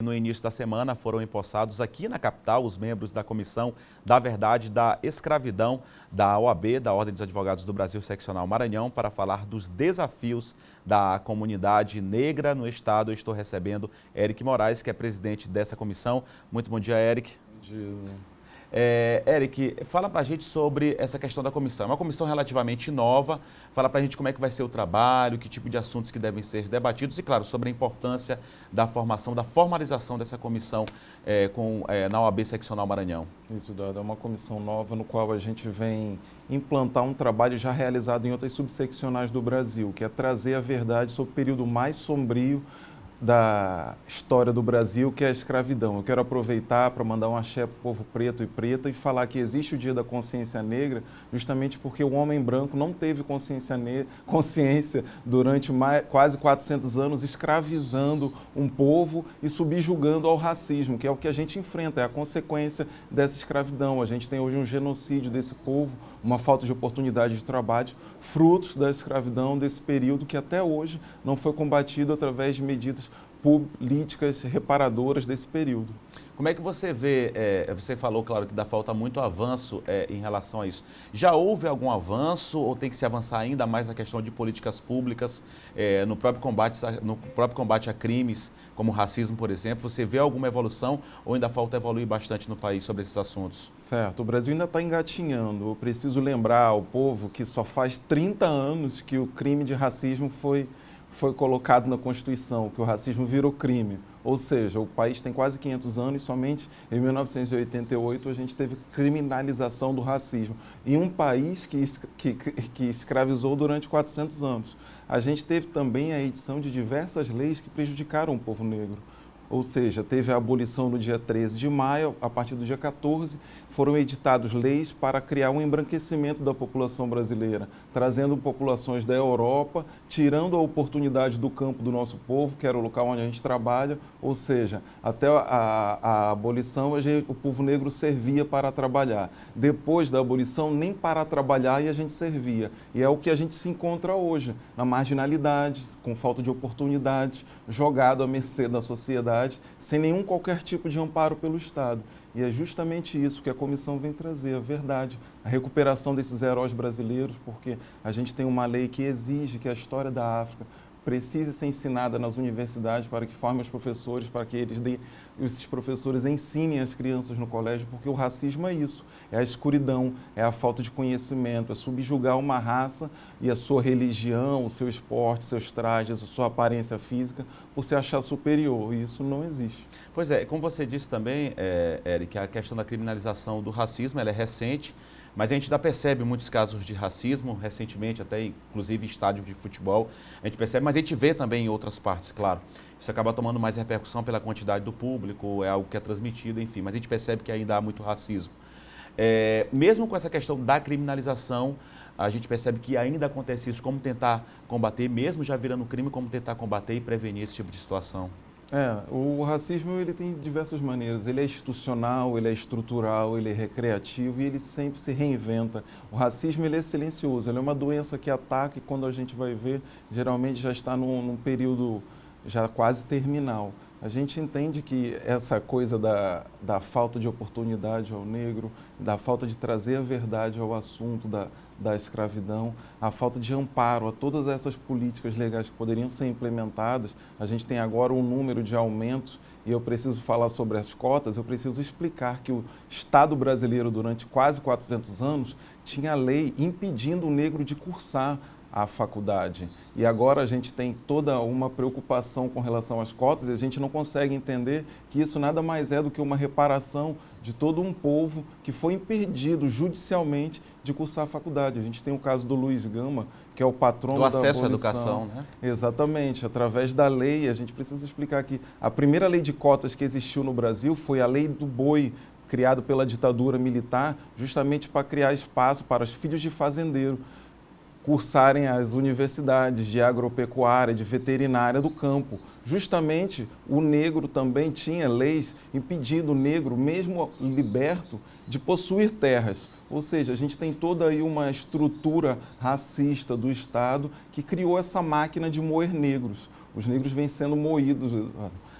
No início da semana foram empossados aqui na capital os membros da Comissão da Verdade da Escravidão da OAB, da Ordem dos Advogados do Brasil Seccional Maranhão, para falar dos desafios da comunidade negra no estado. Eu estou recebendo Eric Moraes, que é presidente dessa comissão. Muito bom dia, Eric. Bom dia. Eric, fala pra gente sobre essa questão da comissão. É uma comissão relativamente nova. Fala pra gente como é que vai ser o trabalho, que tipo de assuntos que devem ser debatidos e, claro, sobre a importância da formação, da formalização dessa comissão na OAB Seccional Maranhão. Isso, Dado, é uma comissão nova no qual a gente vem implantar um trabalho já realizado em outras subseccionais do Brasil, que é trazer a verdade sobre o período mais sombrio da história do Brasil, que é a escravidão. Eu quero aproveitar para mandar um axé para o povo preto e preta e falar que existe o Dia da Consciência Negra justamente porque o homem branco não teve consciência durante quase 400 anos, escravizando um povo e subjugando ao racismo, que é o que a gente enfrenta, é a consequência dessa escravidão. A gente tem hoje um genocídio desse povo, uma falta de oportunidade de trabalho, frutos da escravidão desse período que até hoje não foi combatido através de medidas políticas reparadoras desse período. Como é que você vê, você falou, claro, que dá falta muito avanço em relação a isso. Já houve algum avanço ou tem que se avançar ainda mais na questão de políticas públicas, no próprio combate a crimes, como o racismo, por exemplo? Você vê alguma evolução ou ainda falta evoluir bastante no país sobre esses assuntos? Certo, o Brasil ainda está engatinhando. Eu preciso lembrar ao povo que só faz 30 anos que o crime de racismo foi colocado na Constituição, que o racismo virou crime. Ou seja, o país tem quase 500 anos e somente em 1988 a gente teve criminalização do racismo. Em um país que escravizou durante 400 anos. A gente teve também a edição de diversas leis que prejudicaram o povo negro. Ou seja, teve a abolição no dia 13 de maio, a partir do dia 14, foram editadas leis para criar um embranquecimento da população brasileira, trazendo populações da Europa, tirando a oportunidade do campo do nosso povo, que era o local onde a gente trabalha, ou seja, até a abolição o povo negro servia para trabalhar. Depois da abolição, nem para trabalhar e a gente servia. E é o que a gente se encontra hoje, na marginalidade, com falta de oportunidades, jogado à mercê da sociedade, sem nenhum qualquer tipo de amparo pelo Estado. E é justamente isso que a comissão vem trazer, a verdade, a recuperação desses heróis brasileiros, porque a gente tem uma lei que exige que a história da África precise ser ensinada nas universidades para que formem os professores, para que esses professores ensinem as crianças no colégio, porque o racismo é isso, é a escuridão, é a falta de conhecimento, é subjugar uma raça e a sua religião, o seu esporte, seus trajes, a sua aparência física, por se achar superior, e isso não existe. Pois é, como você disse também, Eric, a questão da criminalização do racismo, ela é recente, mas a gente ainda percebe muitos casos de racismo, recentemente, até inclusive em estádios de futebol, a gente percebe, mas a gente vê também em outras partes, claro. Isso acaba tomando mais repercussão pela quantidade do público, é algo que é transmitido, enfim, mas a gente percebe que ainda há muito racismo. Mesmo com essa questão da criminalização, a gente percebe que ainda acontece isso, como tentar combater, mesmo já virando crime, como tentar combater e prevenir esse tipo de situação. O racismo ele tem diversas maneiras, ele é institucional, ele é estrutural, ele é recreativo e ele sempre se reinventa. O racismo ele é silencioso, ele é uma doença que ataca e quando a gente vai ver, geralmente já está num período já quase terminal. A gente entende que essa coisa da falta de oportunidade ao negro, da falta de trazer a verdade ao assunto da escravidão, a falta de amparo a todas essas políticas legais que poderiam ser implementadas. A gente tem agora um número de aumentos e eu preciso falar sobre as cotas, eu preciso explicar que o Estado brasileiro, durante quase 400 anos, tinha lei impedindo o negro de cursar a faculdade. E agora a gente tem toda uma preocupação com relação às cotas e a gente não consegue entender que isso nada mais é do que uma reparação de todo um povo que foi impedido judicialmente de cursar a faculdade. A gente tem o caso do Luiz Gama, que é o patrono da abolição. Do acesso à educação, né? Exatamente. Através da lei, a gente precisa explicar que a primeira lei de cotas que existiu no Brasil foi a Lei do Boi, criado pela ditadura militar, justamente para criar espaço para os filhos de fazendeiro cursarem as universidades de agropecuária, de veterinária do campo. Justamente o negro também tinha leis impedindo o negro, mesmo liberto, de possuir terras. Ou seja, a gente tem toda aí uma estrutura racista do Estado que criou essa máquina de moer negros. Os negros vêm sendo moídos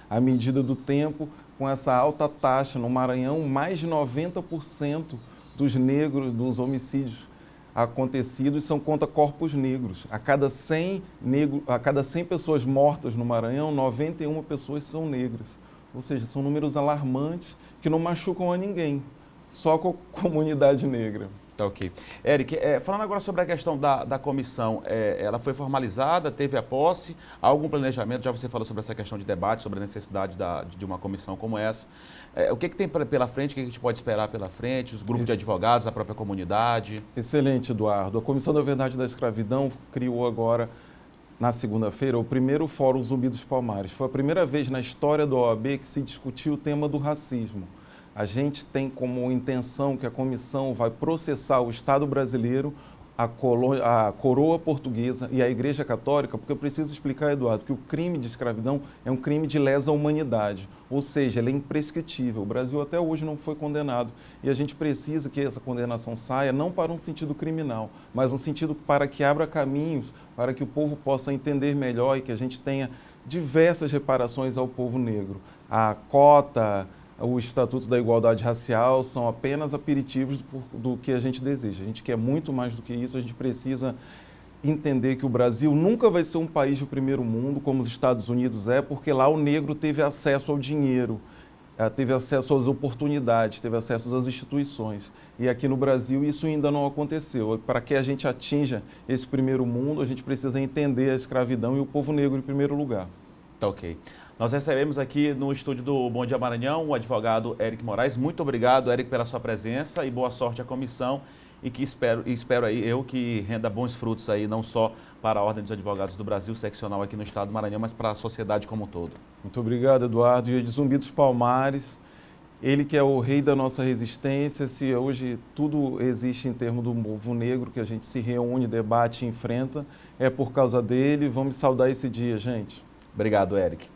à medida do tempo, com essa alta taxa no Maranhão, mais de 90% dos negros, dos homicídios acontecidos são contra corpos negros. A cada 100 pessoas mortas no Maranhão, 91 pessoas são negras. Ou seja, são números alarmantes que não machucam a ninguém, só com a comunidade negra. Tá, ok. Eric, falando agora sobre a questão da comissão, ela foi formalizada, teve a posse, há algum planejamento? Já você falou sobre essa questão de debate, sobre a necessidade de uma comissão como essa. O que tem pela frente, o que a gente pode esperar pela frente, os grupos de advogados, a própria comunidade? Excelente, Eduardo. A Comissão da Verdade da Escravidão criou agora, na segunda-feira, o primeiro Fórum Zumbi dos Palmares. Foi a primeira vez na história da OAB que se discutiu o tema do racismo. A gente tem como intenção que a comissão vai processar o Estado brasileiro, a coroa portuguesa e a Igreja Católica, porque eu preciso explicar, Eduardo, que o crime de escravidão é um crime de lesa humanidade, ou seja, ele é imprescritível. O Brasil até hoje não foi condenado e a gente precisa que essa condenação saia não para um sentido criminal, mas um sentido para que abra caminhos, para que o povo possa entender melhor e que a gente tenha diversas reparações ao povo negro. A cota, o Estatuto da Igualdade Racial são apenas aperitivos do que a gente deseja. A gente quer muito mais do que isso, a gente precisa entender que o Brasil nunca vai ser um país de primeiro mundo, como os Estados Unidos porque lá o negro teve acesso ao dinheiro, teve acesso às oportunidades, teve acesso às instituições. E aqui no Brasil isso ainda não aconteceu. Para que a gente atinja esse primeiro mundo, a gente precisa entender a escravidão e o povo negro em primeiro lugar. Tá, ok. Nós recebemos aqui no estúdio do Bom Dia Maranhão o advogado Eric Moraes. Muito obrigado, Eric, pela sua presença e boa sorte à comissão e que espero aí eu que renda bons frutos aí, não só para a Ordem dos Advogados do Brasil, seccional aqui no estado do Maranhão, mas para a sociedade como um todo. Muito obrigado, Eduardo. Dia de Zumbi dos Palmares, ele que é o rei da nossa resistência. Se hoje tudo existe em termos do povo negro, que a gente se reúne, debate e enfrenta, é por causa dele. Vamos saudar esse dia, gente. Obrigado, Eric.